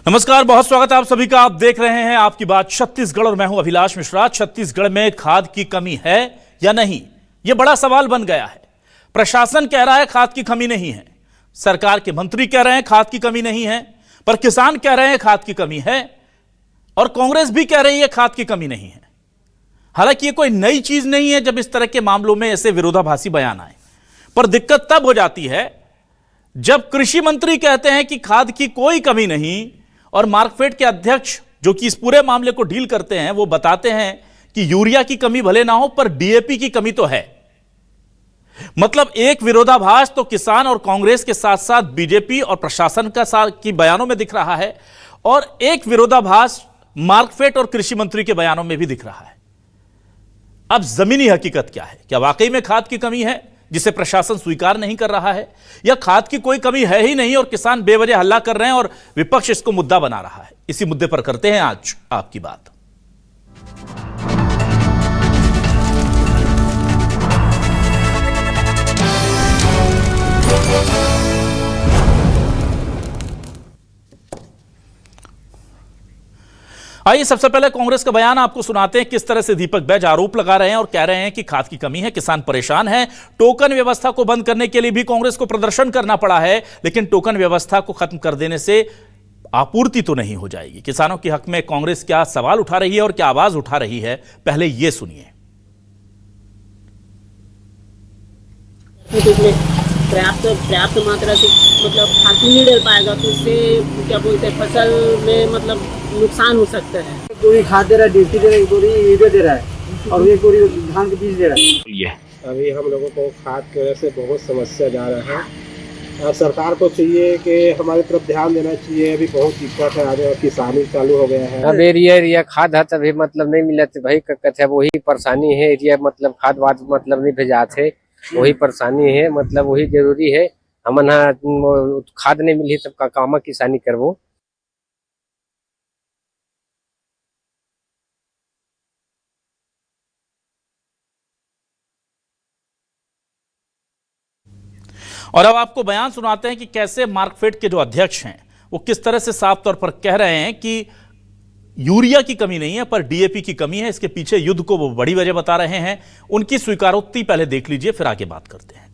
नमस्कार, बहुत स्वागत है आप सभी का। आप देख रहे हैं आपकी बात छत्तीसगढ़ और मैं हूं अभिलाष मिश्रा। छत्तीसगढ़ में खाद की कमी है या नहीं, यह बड़ा सवाल बन गया है। प्रशासन कह रहा है खाद की कमी नहीं है, सरकार के मंत्री कह रहे हैं खाद की कमी नहीं है, पर किसान कह रहे हैं खाद की कमी है और कांग्रेस भी कह रही है खाद की कमी नहीं है। हालांकि यह कोई नई चीज नहीं है जब इस तरह के मामलों में ऐसे विरोधाभासी बयान आए, पर दिक्कत तब हो जाती है जब कृषि मंत्री कहते हैं कि खाद की कोई कमी नहीं और मार्कफेड के अध्यक्ष जो कि इस पूरे मामले को डील करते हैं वो बताते हैं कि यूरिया की कमी भले ना हो पर डीएपी की कमी तो है। मतलब एक विरोधाभास तो किसान और कांग्रेस के साथ साथ बीजेपी और प्रशासन का की बयानों में दिख रहा है और एक विरोधाभास मार्कफेड और कृषि मंत्री के बयानों में भी दिख रहा है। अब जमीनी हकीकत क्या है? क्या वाकई में खाद की कमी है जिसे प्रशासन स्वीकार नहीं कर रहा है, या खाद की कोई कमी है ही नहीं और किसान बेवजह हल्ला कर रहे हैं और विपक्ष इसको मुद्दा बना रहा है? इसी मुद्दे पर करते हैं आज आपकी बात। आइए सबसे पहले कांग्रेस का बयान आपको सुनाते हैं। किस तरह से दीपक बैज आरोप लगा रहे हैं और कह रहे हैं कि खाद की कमी है, किसान परेशान है। टोकन व्यवस्था को बंद करने के लिए भी कांग्रेस को प्रदर्शन करना पड़ा है, लेकिन टोकन व्यवस्था को खत्म कर देने से आपूर्ति तो नहीं हो जाएगी। किसानों के हक में कांग्रेस क्या सवाल उठा रही है और क्या आवाज उठा रही है, पहले यह सुनिए। पर्याप्त मात्रा से मतलब खाद नहीं डल पाएगा तो उससे क्या बोलते हैं फसल में मतलब नुकसान हो सकता है। पूरी खाद दे रहा है, डीएपी दे रहा है, पूरी यूरिया दे रहा है और ये पूरी धान के बीज दे रहा है। अभी हम लोगों को खाद की वजह से बहुत समस्या जा रहा है। अब सरकार को चाहिए कि हमारी तरफ ध्यान देना चाहिए। अभी बहुत दिक्कत है, आगे किसानी चालू हो गया है। अब एरिया खाद है तभी मतलब नहीं मिला थे भाई, कहते वही परेशानी है। एरिया मतलब खाद वाद मतलब नहीं भेजा थे, वही परेशानी है। मतलब वही जरूरी है, हमन खाद नहीं मिली तब का काम किसानी करवो। और अब आपको बयान सुनाते हैं कि कैसे मार्कफेड के जो अध्यक्ष हैं वो किस तरह से साफ तौर पर कह रहे हैं कि यूरिया की कमी नहीं है पर डीएपी की कमी है। इसके पीछे युद्ध को वो बड़ी वजह बता रहे हैं। उनकी स्वीकारोक्ति पहले देख लीजिए, फिर आगे बात करते हैं।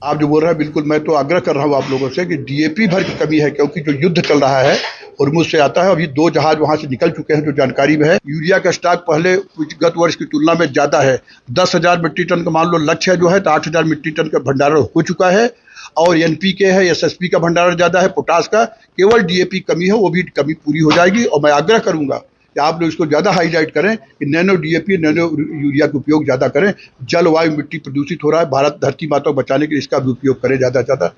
आप जो बोल रहे हैं बिल्कुल, मैं तो आग्रह कर रहा हूं आप लोगों से कि डीएपी भर की कमी है, क्योंकि जो युद्ध चल रहा है हॉर्मुज़ से आता है। अभी 2 जहाज वहां से निकल चुके हैं जो जानकारी में है। यूरिया का स्टॉक पहले गत वर्ष की तुलना में ज्यादा है। 10,000 मीट्रिक टन का मान लो लक्ष्य जो है, तो 8,000 मीट्रिक टन का भंडारण हो चुका है। और एनपीके है, एसएसपी का भंडारण ज्यादा है, पोटास का। केवल डीएपी कमी है, वो भी कमी पूरी हो जाएगी। और मैं आग्रह करूंगा कि आप लोग इसको ज्यादा हाईलाइट करें कि नैनो डीएपी, नैनो यूरिया का उपयोग ज्यादा करें। जलवायु मिट्टी प्रदूषित हो रहा है, भारत धरती माता को बचाने के लिए इसका भी उपयोग करें ज्यादा से ज्यादा।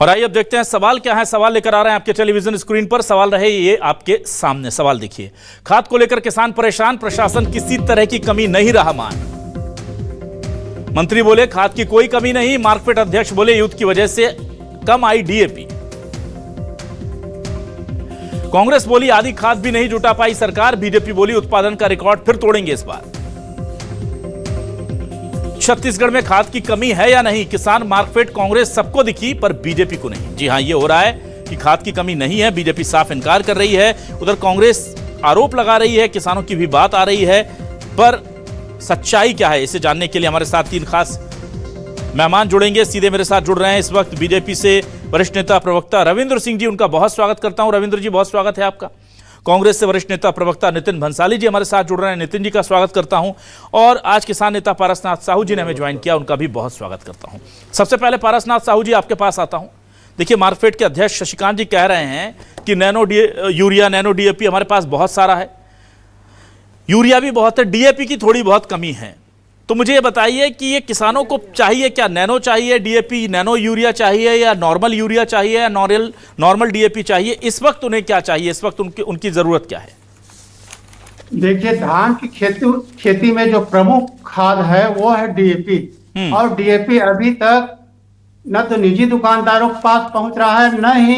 और आइए अब देखते हैं सवाल क्या है। सवाल लेकर आ रहे हैं आपके टेलीविजन स्क्रीन पर। सवाल रहे ये आपके सामने। सवाल देखिए, खाद को लेकर किसान परेशान, प्रशासन किसी तरह की कमी नहीं रहा मान। मंत्री बोले खाद की कोई कमी नहीं, मार्कफेड अध्यक्ष बोले युद्ध की वजह से कम आई डीएपी। कांग्रेस बोली आधी खाद भी नहीं जुटा पाई सरकार। बीजेपी बोली उत्पादन का रिकॉर्ड फिर तोड़ेंगे इस बार। छत्तीसगढ़ में खाद की कमी है या नहीं, किसान, मार्कफेड, कांग्रेस सबको दिखी पर बीजेपी को नहीं। जी हां, यह हो रहा है कि खाद की कमी नहीं है, बीजेपी साफ इनकार कर रही है। उधर कांग्रेस आरोप लगा रही है, किसानों की भी बात आ रही है, पर सच्चाई क्या है इसे जानने के लिए हमारे साथ 3 खास मेहमान जुड़ेंगे। सीधे मेरे साथ जुड़ रहे हैं इस वक्त बीजेपी से वरिष्ठ नेता प्रवक्ता रविंद्र सिंह जी। उनका बहुत स्वागत करता हूं। रविंद्र जी, बहुत स्वागत है आपका। कांग्रेस से वरिष्ठ नेता प्रवक्ता नितिन भंसाली जी हमारे साथ जुड़ रहे हैं। नितिन जी का स्वागत करता हूं। और आज किसान नेता पारसनाथ साहू जी ने हमें ज्वाइन किया, उनका भी बहुत स्वागत करता हूं। सबसे पहले पारसनाथ साहू जी आपके पास आता हूं। देखिए, मार्कफेड के अध्यक्ष शशिकांत जी कह रहे हैं कि यूरिया, नैनो डीएपी हमारे पास बहुत सारा है, यूरिया भी बहुत है, डीएपी की थोड़ी बहुत कमी है। तो मुझे ये बताइए कि ये किसानों को चाहिए क्या? नैनो चाहिए डीएपी, नैनो यूरिया चाहिए, या नॉर्मल यूरिया चाहिए, या नॉर्मल डीएपी चाहिए? इस वक्त उन्हें क्या चाहिए? इस वक्त उनकी जरूरत क्या है? देखिए, धान की खेती में जो प्रमुख खाद है वो है डीएपी। और डीएपी अभी तक न तो निजी दुकानदारों के पास पहुंच रहा है, न ही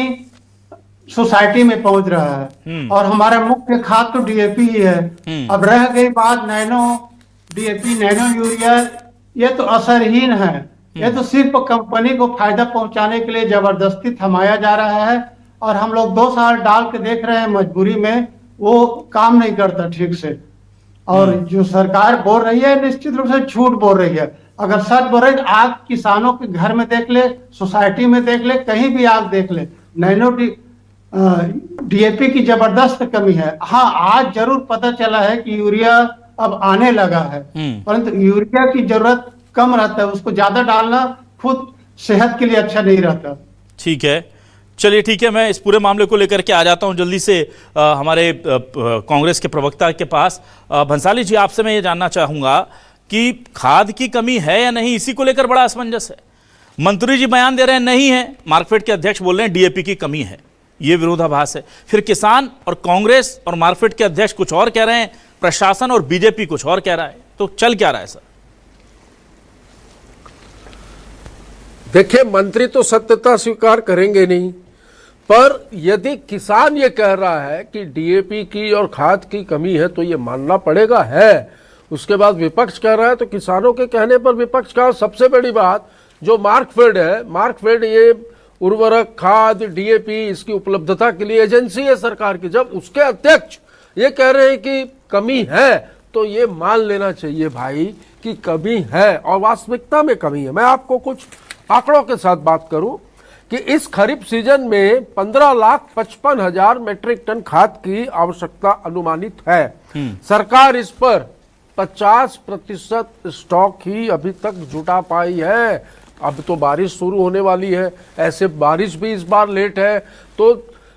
सोसाइटी में पहुंच रहा है। और हमारा मुख्य खाद तो डीएपी ही है। अब रह गई बात नैनो डीएपी, नैनो यूरिया, ये तो असरहीन है। ये तो सिर्फ कंपनी को फायदा पहुंचाने के लिए जबरदस्ती थमाया जा रहा है, और हम लोग 2 साल डाल के देख रहे हैं मजबूरी में, वो काम नहीं करता ठीक से। और जो सरकार बोल रही है निश्चित रूप से झूठ बोल रही है। अगर सच बोल रही है, आग किसानों के घर में देख ले, सोसाइटी में देख ले, कहीं भी आग देख ले, नैनो डीएपी की जबरदस्त कमी है। हाँ, आज जरूर पता चला है कि यूरिया अब आने लगा है, परंतु यूरिया की जरूरत कम रहता है, उसको ज्यादा डालना खुद सेहत के लिए अच्छा नहीं रहता। ठीक है, चलिए ठीक है, मैं इस पूरे मामले को लेकर के आ जाता हूं जल्दी से हमारे कांग्रेस के प्रवक्ता के पास। भंसाली जी, आपसे मैं ये जानना चाहूंगा कि खाद की कमी है या नहीं, इसी को लेकर बड़ा असमंजस है। मंत्री जी बयान दे रहे हैं नहीं है, मार्कफेड के अध्यक्ष बोल रहे हैं डीएपी की कमी है, ये विरोधाभास है। फिर किसान और कांग्रेस और मार्कफेड के अध्यक्ष कुछ और कह रहे हैं, प्रशासन और बीजेपी कुछ और कह रहा है, तो चल क्या रहा है सर? देखिए, मंत्री तो सत्यता स्वीकार करेंगे नहीं, पर यदि किसान ये कह रहा है कि डीएपी की और खाद की कमी है तो ये मानना पड़ेगा है। उसके बाद विपक्ष कह रहा है तो किसानों के कहने पर विपक्ष का सबसे बड़ी बात जो मार्कफेड है, मार्कफेड ये उर्वरक, खाद, डीएपी इसकी उपलब्धता के लिए एजेंसी है सरकार की। जब उसके अध्यक्ष ये कह रहे हैं कि कमी है तो ये मान लेना चाहिए भाई कि कमी है, और वास्तविकता में कमी है। मैं आपको कुछ आंकड़ों के साथ बात करूं कि इस खरीफ सीजन में 15,55,000 मेट्रिक टन खाद की आवश्यकता अनुमानित है। सरकार इस पर 50% स्टॉक ही अभी तक जुटा पाई है। अब तो बारिश शुरू होने वाली है, ऐसे बारिश भी इस बार लेट है, तो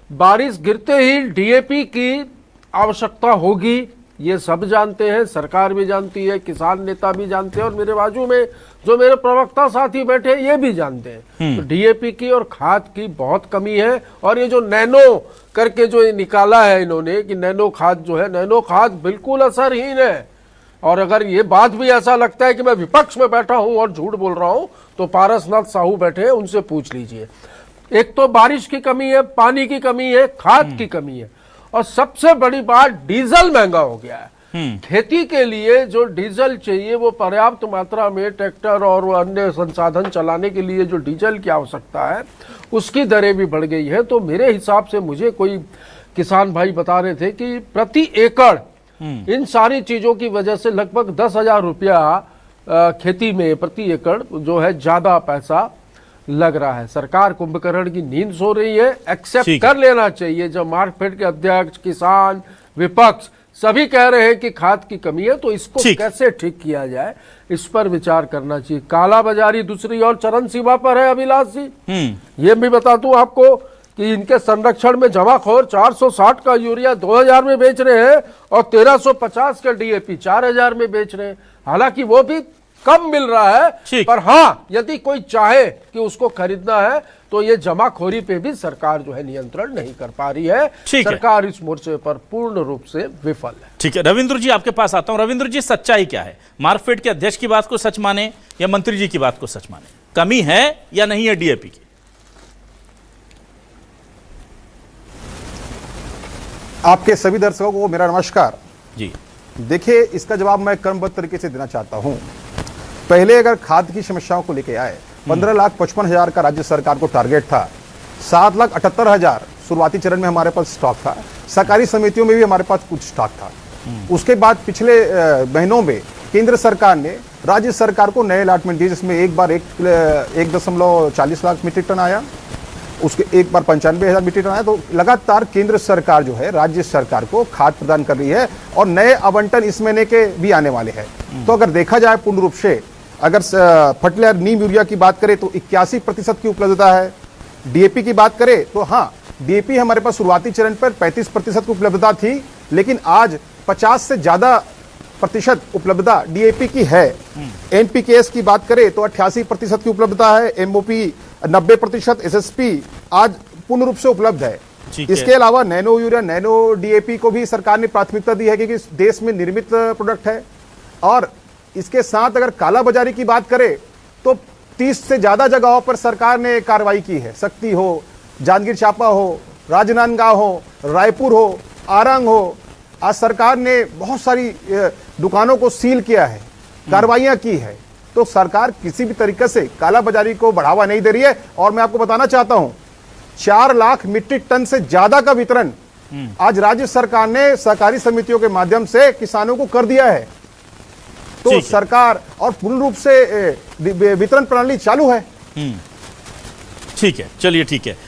बारिश गिरते ही डीएपी की आवश्यकता होगी, ये सब जानते हैं, सरकार भी जानती है, किसान नेता भी जानते हैं, और मेरे बाजू में जो मेरे प्रवक्ता साथी बैठे हैं ये भी जानते हैं। तो डीएपी की और खाद की बहुत कमी है। और ये जो नैनो करके जो ये निकाला है इन्होंने कि नैनो खाद जो है, नैनो खाद बिल्कुल असरहीन है। और अगर ये बात भी ऐसा लगता है कि मैं विपक्ष में बैठा हूं और झूठ बोल रहा हूं तो पारसनाथ साहू बैठे हैं, उनसे पूछ लीजिए। एक तो बारिश की कमी है, पानी की कमी है, खाद की कमी है, और सबसे बड़ी बात डीजल महंगा हो गया है। खेती के लिए जो डीजल चाहिए वो पर्याप्त मात्रा में ट्रैक्टर और अन्य संसाधन चलाने के लिए जो डीजल की आवश्यकता है उसकी दरें भी बढ़ गई है। तो मेरे हिसाब से, मुझे कोई किसान भाई बता रहे थे कि प्रति एकड़ इन सारी चीजों की वजह से लगभग 10,000 रुपया खेती में प्रति एकड़ जो है ज्यादा पैसा लग रहा है। सरकार कुंभकर्ण की नींद सो रही है। एक्सेप्ट कर लेना चाहिए जब मार्कफेड के अध्यक्ष, किसान, विपक्ष सभी कह रहे हैं कि खाद की कमी है, तो इसको कैसे ठीक किया जाए इस पर विचार करना चाहिए। काला बाजारी दूसरी और चरम सीमा पर है अभिलाष जी। ये भी बता दूं आपको कि इनके संरक्षण में जमाखोर 460 का यूरिया 2000 में बेच रहे हैं और 1350 का डीएपी 4000 में बेच रहे हैं। हालांकि वो भी कम मिल रहा है, पर हाँ, यदि कोई चाहे कि उसको खरीदना है तो ये जमाखोरी पे भी सरकार जो है नियंत्रण नहीं कर पा रही है। सरकार इस मोर्चे पर पूर्ण रूप से विफल है। ठीक है, रविंद्र जी आपके पास आता हूं। रविंद्र जी, सच्चाई क्या है? मार्कफेड के अध्यक्ष की बात को सच माने या मंत्री जी की बात को सच माने? कमी है या नहीं है डीएपी की? आपके सभी दर्शकों को मेरा नमस्कार जी। देखिए, इसका जवाब मैं क्रमबद्ध तरीके से देना चाहता हूं। पहले अगर खाद की समस्याओं को लेकर आए, 15,55,000 का राज्य सरकार को टारगेट था, 7,78,000 शुरुआती चरण में हमारे पास स्टॉक था, सहकारी समितियों में भी हमारे पास कुछ स्टॉक था। उसके बाद पिछले महीनों में केंद्र सरकार ने राज्य सरकार को नए अलॉटमेंट दिए, जिसमें एक बार 1.40 लाख मीट्रिक टन आया, उसके एक बार 95,000 मीट्रिक टन आया। तो लगातार केंद्र सरकार जो है राज्य सरकार को खाद प्रदान कर रही है और नए आवंटन इस महीने के भी आने वाले हैं। तो अगर देखा जाए पूर्ण रूप से, अगर फर्टिलाइजर नीम यूरिया की बात करें तो 81% की उपलब्धता है। डीएपी की बात करें तो हाँ, डीएपी हमारे पास शुरुआती चरण पर 35% की उपलब्धता थी, लेकिन आज 50 से ज्यादा प्रतिशत उपलब्धता डीएपी की है। एनपीकेएस की बात करें तो 88% की उपलब्धता है, एमओपी 90%, एसएसपी आज पूर्ण रूप से उपलब्ध है। इसके अलावा नैनो यूरिया, नैनो डीएपी को भी सरकार ने प्राथमिकता दी है क्योंकि देश में निर्मित प्रोडक्ट है। और इसके साथ अगर काला बाजारी की बात करें तो 30 से ज्यादा जगहों पर सरकार ने कार्रवाई की है। शक्ति हो, जांजगीर चांपा हो, राजनांदगांव हो, रायपुर हो, आरंग हो, आज सरकार ने बहुत सारी दुकानों को सील किया है, कार्रवाइयां की है। तो सरकार किसी भी तरीके से कालाबाजारी को बढ़ावा नहीं दे रही है। और मैं आपको बताना चाहता हूं 4 लाख मीट्रिक टन से ज्यादा का वितरण आज राज्य सरकार ने सहकारी समितियों के माध्यम से किसानों को कर दिया है। तो ठीक है। सरकार और पूर्ण रूप से वितरण प्रणाली चालू है। ठीक है, चलिए ठीक है।